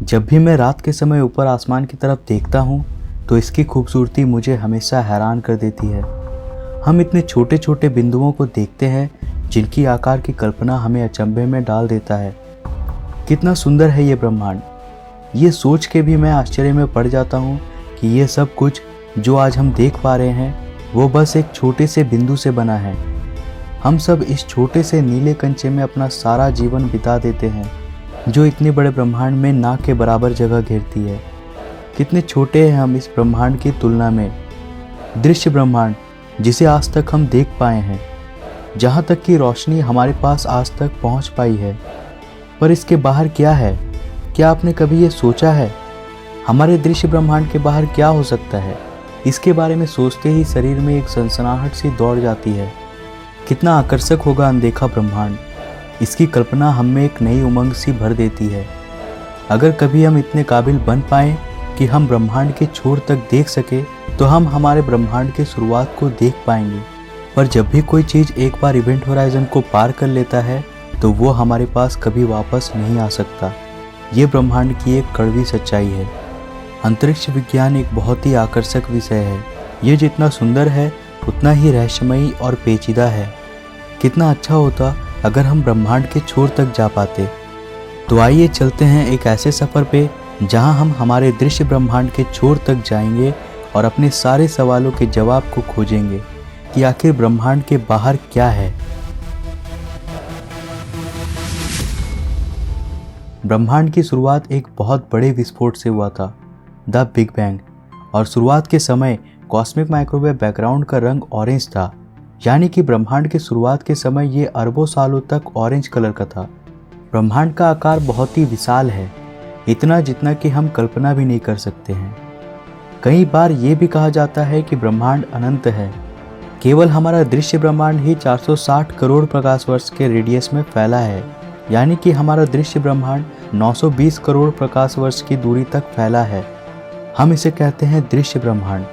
जब भी मैं रात के समय ऊपर आसमान की तरफ देखता हूँ तो इसकी खूबसूरती मुझे हमेशा हैरान कर देती है। हम इतने छोटे छोटे बिंदुओं को देखते हैं जिनकी आकार की कल्पना हमें अचंभे में डाल देता है। कितना सुंदर है ये ब्रह्मांड। ये सोच के भी मैं आश्चर्य में पड़ जाता हूँ कि ये सब कुछ जो आज हम देख पा रहे हैं वो बस एक छोटे से बिंदु से बना है। हम सब इस छोटे से नीले कंचे में अपना सारा जीवन बिता देते हैं जो इतने बड़े ब्रह्मांड में ना के बराबर जगह घेरती है। कितने छोटे हैं हम इस ब्रह्मांड की तुलना में। दृश्य ब्रह्मांड जिसे आज तक हम देख पाए हैं, जहाँ तक की रोशनी हमारे पास आज तक पहुँच पाई है, पर इसके बाहर क्या है? क्या आपने कभी ये सोचा है हमारे दृश्य ब्रह्मांड के बाहर क्या हो सकता है? इसके बारे में सोचते ही शरीर में एक सनसनाहट सी दौड़ जाती है। कितना आकर्षक होगा अनदेखा ब्रह्मांड। इसकी कल्पना हम में एक नई उमंग सी भर देती है। अगर कभी हम इतने काबिल बन पाएं कि हम ब्रह्मांड के छोर तक देख सके तो हम हमारे ब्रह्मांड की शुरुआत को देख पाएंगे। पर जब भी कोई चीज़ एक बार इवेंट होराइजन को पार कर लेता है तो वो हमारे पास कभी वापस नहीं आ सकता। ये ब्रह्मांड की एक कड़वी सच्चाई है। अंतरिक्ष विज्ञान एक बहुत ही आकर्षक विषय है। ये जितना सुंदर है उतना ही रहस्यमयी और पेचीदा है। कितना अच्छा होता अगर हम ब्रह्मांड के छोर तक जा पाते। तो आइए चलते हैं एक ऐसे सफ़र पे जहां हम हमारे दृश्य ब्रह्मांड के छोर तक जाएंगे और अपने सारे सवालों के जवाब को खोजेंगे कि आखिर ब्रह्मांड के बाहर क्या है। ब्रह्मांड की शुरुआत एक बहुत बड़े विस्फोट से हुआ था, द बिग बैंग। और शुरुआत के समय कॉस्मिक माइक्रोवेव बैकग्राउंड का रंग ऑरेंज था, यानी कि ब्रह्मांड की शुरुआत के समय ये अरबों सालों तक ऑरेंज कलर का था। ब्रह्मांड का आकार बहुत ही विशाल है, इतना जितना कि हम कल्पना भी नहीं कर सकते हैं। कई बार ये भी कहा जाता है कि ब्रह्मांड अनंत है। केवल हमारा दृश्य ब्रह्मांड ही 460 करोड़ प्रकाश वर्ष के रेडियस में फैला है, यानी कि हमारा दृश्य ब्रह्मांड 920 करोड़ प्रकाश वर्ष की दूरी तक फैला है। हम इसे कहते हैं दृश्य ब्रह्मांड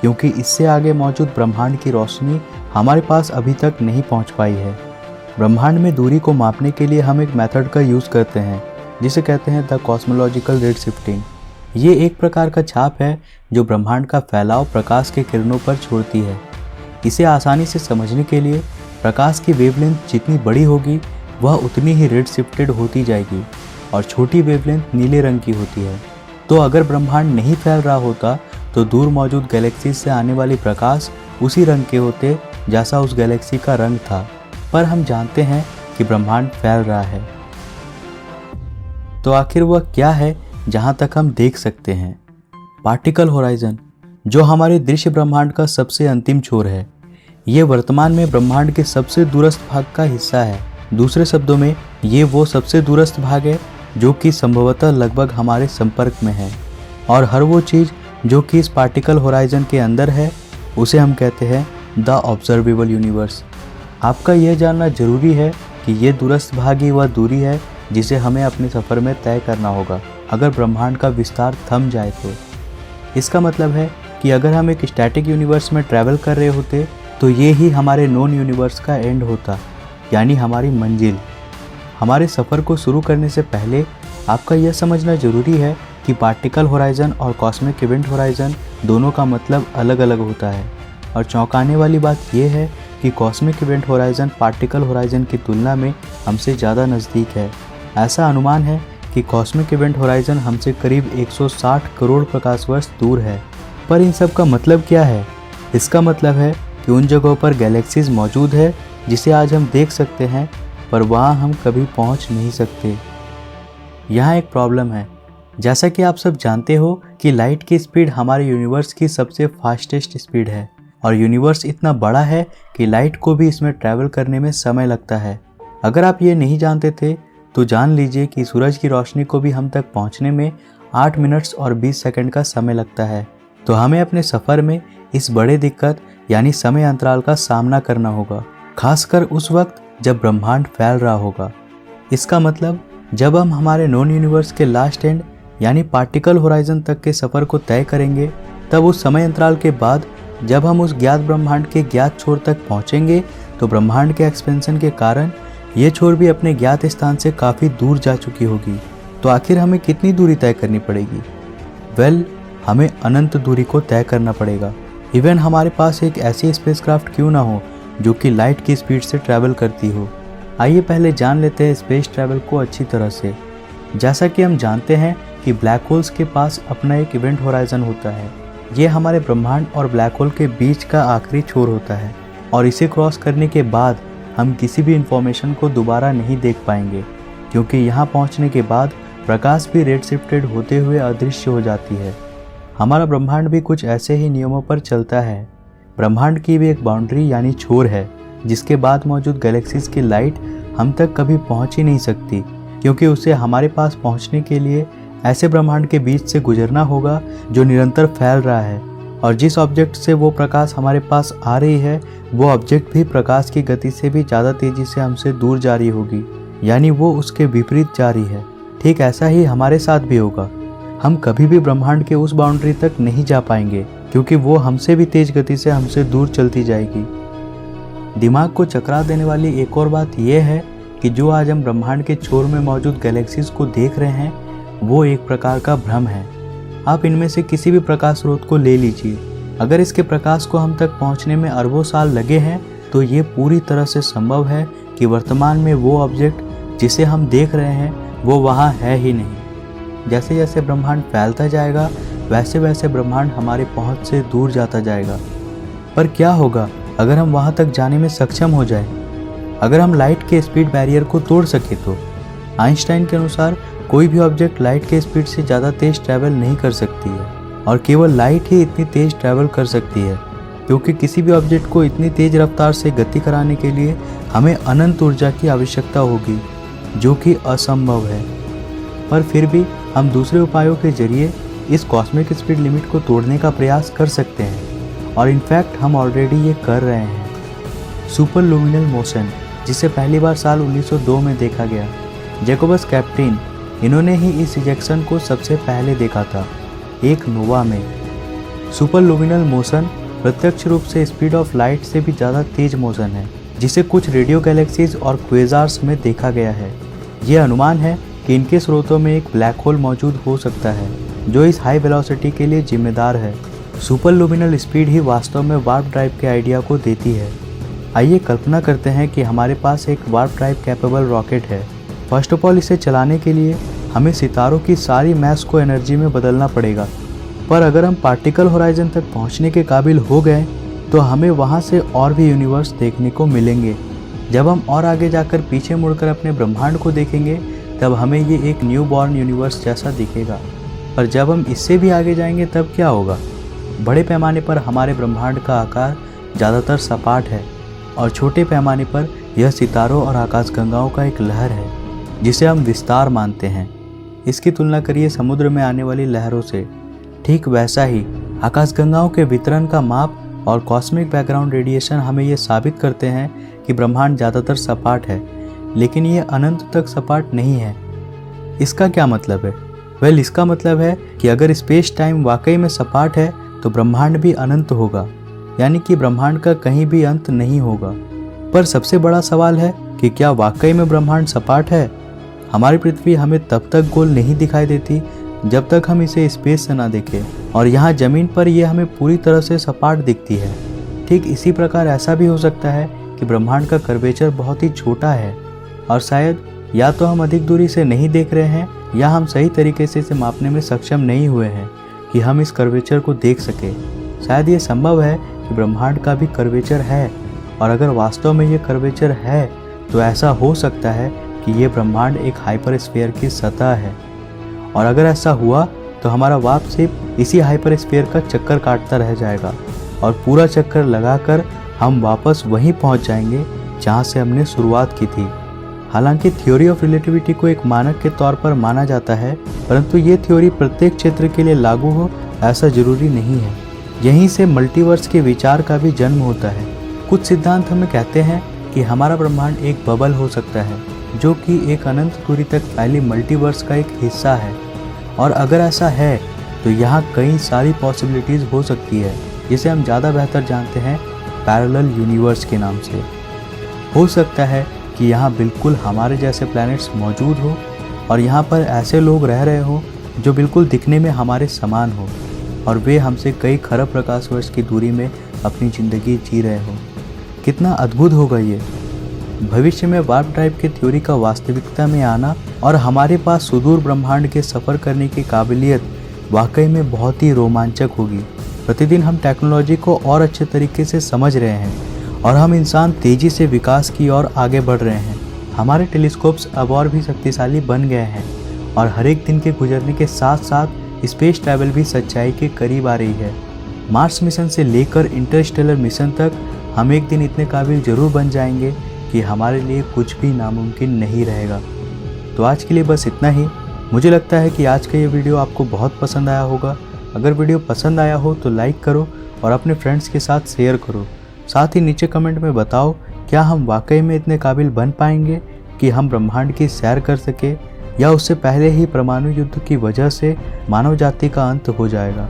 क्योंकि इससे आगे मौजूद ब्रह्मांड की रोशनी हमारे पास अभी तक नहीं पहुंच पाई है। ब्रह्मांड में दूरी को मापने के लिए हम एक मेथड का यूज़ करते हैं जिसे कहते हैं द कॉस्मोलॉजिकल रेड शिफ्टिंग। ये एक प्रकार का छाप है जो ब्रह्मांड का फैलाव प्रकाश के किरणों पर छोड़ती है। इसे आसानी से समझने के लिए प्रकाश की वेवलेंथ जितनी बड़ी होगी वह उतनी ही रेड शिफ्टेड होती जाएगी और छोटी वेवलेंथ नीले रंग की होती है। तो अगर ब्रह्मांड नहीं फैल रहा होता तो दूर मौजूद गैलेक्सीज से आने वाली प्रकाश उसी रंग के होते जैसा उस गैलेक्सी का रंग था। पर हम जानते हैं कि ब्रह्मांड फैल रहा है। तो आखिर वह क्या है जहां तक हम देख सकते हैं? पार्टिकल होराइजन, जो हमारे दृश्य ब्रह्मांड का सबसे अंतिम छोर है। ये वर्तमान में ब्रह्मांड के सबसे दूरस्थ भाग का हिस्सा है। दूसरे शब्दों में ये वो सबसे दूरस्थ भाग है जो कि संभवतः लगभग हमारे संपर्क में है। और हर वो चीज़ जो कि इस पार्टिकल होराइजन के अंदर है उसे हम कहते हैं द ऑब्जर्वेबल यूनिवर्स। आपका यह जानना जरूरी है कि ये दूरस्थ भाग ही वह दूरी है जिसे हमें अपने सफ़र में तय करना होगा अगर ब्रह्मांड का विस्तार थम जाए तो। इसका मतलब है कि अगर हम एक स्टैटिक यूनिवर्स में ट्रैवल कर रहे होते तो ये ही हमारे नॉन यूनिवर्स का एंड होता, यानी हमारी मंजिल। हमारे सफ़र को शुरू करने से पहले आपका यह समझना ज़रूरी है कि पार्टिकल होराइजन और कॉस्मिक इवेंट होराइजन दोनों का मतलब अलग अलग होता है। और चौंकाने वाली बात यह है कि cosmic event horizon particle horizon की तुलना में हमसे ज़्यादा नज़दीक है। ऐसा अनुमान है कि कॉस्मिक इवेंट होराइजन हमसे करीब 160 करोड़ प्रकाश वर्ष दूर है। पर इन सब का मतलब क्या है? इसका मतलब है कि उन जगहों पर गैलेक्सीज मौजूद है जिसे आज हम देख सकते हैं, पर वहाँ हम कभी पहुँच नहीं सकते। यहाँ एक प्रॉब्लम है। जैसा कि आप सब जानते हो कि लाइट की स्पीड हमारे यूनिवर्स की सबसे फास्टेस्ट स्पीड है और यूनिवर्स इतना बड़ा है कि लाइट को भी इसमें ट्रैवल करने में समय लगता है। अगर आप ये नहीं जानते थे तो जान लीजिए कि सूरज की रोशनी को भी हम तक पहुंचने में 8 मिनट्स और 20 सेकंड का समय लगता है। तो हमें अपने सफ़र में इस बड़े दिक्कत यानी समय अंतराल का सामना करना होगा, खासकर उस वक्त जब ब्रह्मांड फैल रहा होगा। इसका मतलब जब हम हमारे नॉन यूनिवर्स के लास्ट एंड यानी पार्टिकल होराइजन तक के सफ़र को तय करेंगे, तब उस समय अंतराल के बाद जब हम उस ज्ञात ब्रह्मांड के ज्ञात छोर तक पहुंचेंगे तो ब्रह्मांड के एक्सपेंशन के कारण ये छोर भी अपने ज्ञात स्थान से काफ़ी दूर जा चुकी होगी। तो आखिर हमें कितनी दूरी तय करनी पड़ेगी? वेल, हमें अनंत दूरी को तय करना पड़ेगा। इवन हमारे पास एक ऐसी स्पेसक्राफ्ट क्यों ना हो जो कि लाइट की स्पीड से ट्रैवल करती हो। आइए पहले जान लेते हैं स्पेस ट्रैवल को अच्छी तरह से। जैसा कि हम जानते हैं कि ब्लैक होल्स के पास अपना एक इवेंट होराइजन होता है। ये हमारे ब्रह्मांड और ब्लैक होल के बीच का आखिरी छोर होता है और इसे क्रॉस करने के बाद हम किसी भी इंफॉर्मेशन को दोबारा नहीं देख पाएंगे, क्योंकि यहाँ पहुँचने के बाद प्रकाश भी रेड शिफ्टेड होते हुए अदृश्य हो जाती है। हमारा ब्रह्मांड भी कुछ ऐसे ही नियमों पर चलता है। ब्रह्मांड की भी एक बाउंड्री यानी छोर है, जिसके बाद मौजूद गैलेक्सीज की लाइट हम तक कभी पहुंच ही नहीं सकती, क्योंकि उसे हमारे पास पहुंचने के लिए ऐसे ब्रह्मांड के बीच से गुजरना होगा जो निरंतर फैल रहा है, और जिस ऑब्जेक्ट से वो प्रकाश हमारे पास आ रही है वो ऑब्जेक्ट भी प्रकाश की गति से भी ज़्यादा तेज़ी से हमसे दूर जा रही होगी, यानी वो उसके विपरीत जा रही है। ठीक ऐसा ही हमारे साथ भी होगा। हम कभी भी ब्रह्मांड के उस बाउंड्री तक नहीं जा पाएंगे, क्योंकि वो हमसे भी तेज गति से हमसे दूर चलती जाएगी। दिमाग को चकरा देने वाली एक और बात यह है कि जो आज हम ब्रह्मांड के छोर में मौजूद गैलेक्सीज को देख रहे हैं वो एक प्रकार का भ्रम है। आप इनमें से किसी भी प्रकाश स्रोत को ले लीजिए, अगर इसके प्रकाश को हम तक पहुंचने में अरबों साल लगे हैं तो ये पूरी तरह से संभव है कि वर्तमान में वो ऑब्जेक्ट जिसे हम देख रहे हैं वो वहाँ है ही नहीं। जैसे जैसे ब्रह्मांड फैलता जाएगा वैसे वैसे ब्रह्मांड हमारी पहुंच से दूर जाता जाएगा। पर क्या होगा अगर हम वहां तक जाने में सक्षम हो जाए? अगर हम लाइट के स्पीड बैरियर को तोड़ सके तो? आइंस्टाइन के अनुसार कोई भी ऑब्जेक्ट लाइट के स्पीड से ज़्यादा तेज ट्रैवल नहीं कर सकती है, और केवल लाइट ही इतनी तेज ट्रैवल कर सकती है, क्योंकि किसी भी ऑब्जेक्ट को इतनी तेज रफ्तार से गति कराने के लिए हमें अनंत ऊर्जा की आवश्यकता होगी, जो कि असंभव है। पर फिर भी हम दूसरे उपायों के जरिए इस कॉस्मिक स्पीड लिमिट को तोड़ने का प्रयास कर सकते हैं, और इनफैक्ट हम ऑलरेडी ये कर रहे हैं। सुपर लुमिनल मोशन, जिसे पहली बार साल 1902 में देखा गया, जैकोबस कैप्टेन, इन्होंने ही इस इजेक्शन को सबसे पहले देखा था, एक नोवा में। सुपर लुमिनल मोशन प्रत्यक्ष रूप से स्पीड ऑफ लाइट से भी ज़्यादा तेज मोशन है, जिसे कुछ रेडियो गैलेक्सीज और क्वेज़ार्स में देखा गया है। यह अनुमान है कि इनके स्रोतों में एक ब्लैक होल मौजूद हो सकता है जो इस हाई वेलोसिटी के लिए जिम्मेदार है। सुपर लुमिनल स्पीड ही वास्तव में वार्प ड्राइव के आइडिया को देती है। आइए कल्पना करते हैं कि हमारे पास एक वार्प ड्राइव कैपेबल रॉकेट है। फर्स्ट ऑफ ऑल इसे चलाने के लिए हमें सितारों की सारी मैस को एनर्जी में बदलना पड़ेगा, पर अगर हम पार्टिकल होराइजन तक पहुंचने के काबिल हो गए तो हमें वहां से और भी यूनिवर्स देखने को मिलेंगे। जब हम और आगे जाकर पीछे मुड़कर अपने ब्रह्मांड को देखेंगे तब हमें ये एक न्यू बॉर्न यूनिवर्स जैसा दिखेगा। पर जब हम इससे भी आगे जाएंगे तब क्या होगा? बड़े पैमाने पर हमारे ब्रह्मांड का आकार ज़्यादातर सपाट है, और छोटे पैमाने पर यह सितारों और आकाशगंगाओं का एक लहर है जिसे हम विस्तार मानते हैं। इसकी तुलना करिए समुद्र में आने वाली लहरों से। ठीक वैसा ही आकाशगंगाओं के वितरण का माप और कॉस्मिक बैकग्राउंड रेडिएशन हमें यह साबित करते हैं कि ब्रह्मांड ज़्यादातर सपाट है, लेकिन ये अनंत तक सपाट नहीं है। इसका क्या मतलब है? वेल, इसका मतलब है कि अगर स्पेस टाइम वाकई में सपाट है तो ब्रह्मांड भी अनंत होगा, यानी कि ब्रह्मांड का कहीं भी अंत नहीं होगा। पर सबसे बड़ा सवाल है कि क्या वाकई में ब्रह्मांड सपाट है? हमारी पृथ्वी हमें तब तक गोल नहीं दिखाई देती जब तक हम इसे स्पेस से ना देखें, और यहाँ ज़मीन पर यह हमें पूरी तरह से सपाट दिखती है। ठीक इसी प्रकार ऐसा भी हो सकता है कि ब्रह्मांड का कर्वेचर बहुत ही छोटा है, और शायद या तो हम अधिक दूरी से नहीं देख रहे हैं या हम सही तरीके से इसे मापने में सक्षम नहीं हुए हैं कि हम इस कर्वेचर को देख सके। शायद ये संभव है कि ब्रह्मांड का भी कर्वेचर है, और अगर वास्तव में ये कर्वेचर है तो ऐसा हो सकता है कि ये ब्रह्मांड एक हाइपरस्फीयर की सतह है, और अगर ऐसा हुआ तो हमारा वार्प शिप इसी हाइपरस्फीयर का चक्कर काटता रह जाएगा, और पूरा चक्कर लगाकर हम वापस वहीं पहुंच जाएंगे जहां से हमने शुरुआत की थी। हालांकि थ्योरी ऑफ रिलेटिविटी को एक मानक के तौर पर माना जाता है, परंतु ये थ्योरी प्रत्येक क्षेत्र के लिए लागू हो ऐसा जरूरी नहीं है। यहीं से मल्टीवर्स के विचार का भी जन्म होता है। कुछ सिद्धांत हमें कहते हैं कि हमारा ब्रह्मांड एक बबल हो सकता है जो कि एक अनंत दूरी तक फैली मल्टीवर्स का एक हिस्सा है, और अगर ऐसा है तो यहाँ कई सारी पॉसिबिलिटीज़ हो सकती है जिसे हम ज़्यादा बेहतर जानते हैं पैरेलल यूनिवर्स के नाम से। हो सकता है कि यहाँ बिल्कुल हमारे जैसे प्लैनेट्स मौजूद हो, और यहाँ पर ऐसे लोग रह रहे हों जो बिल्कुल दिखने में हमारे समान हो और वे हमसे कई खरब प्रकाश वर्ष की दूरी में अपनी ज़िंदगी जी रहे हों। कितना अद्भुत होगा ये। भविष्य में वार्प ड्राइव की थ्योरी का वास्तविकता में आना और हमारे पास सुदूर ब्रह्मांड के सफ़र करने की काबिलियत वाकई में बहुत ही रोमांचक होगी। प्रतिदिन हम टेक्नोलॉजी को और अच्छे तरीके से समझ रहे हैं और हम इंसान तेज़ी से विकास की ओर आगे बढ़ रहे हैं। हमारे टेलीस्कोप्स अब और भी शक्तिशाली बन गए हैं और हर एक दिन के गुजरने के साथ साथ स्पेस ट्रैवल भी सच्चाई के करीब आ रही है। मार्स मिशन से लेकर इंटरस्टेलर मिशन तक हम एक दिन इतने काबिल ज़रूर बन जाएंगे कि हमारे लिए कुछ भी नामुमकिन नहीं रहेगा। तो आज के लिए बस इतना ही। मुझे लगता है कि आज का ये वीडियो आपको बहुत पसंद आया होगा। अगर वीडियो पसंद आया हो तो लाइक करो और अपने फ्रेंड्स के साथ शेयर करो। साथ ही नीचे कमेंट में बताओ क्या हम वाकई में इतने काबिल बन पाएंगे कि हम ब्रह्मांड की सैर कर सके, या उससे पहले ही परमाणु युद्ध की वजह से मानव जाति का अंत हो जाएगा।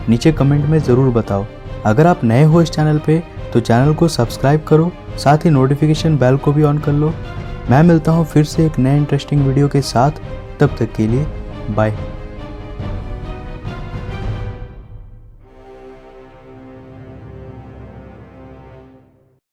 नीचे कमेंट में ज़रूर बताओ। अगर आप नए हो इस चैनल पे तो चैनल को सब्सक्राइब करो, साथ ही नोटिफिकेशन बेल को भी ऑन कर लो। मैं मिलता हूँ फिर से एक नए इंटरेस्टिंग वीडियो के साथ। तब तक के लिए बाय।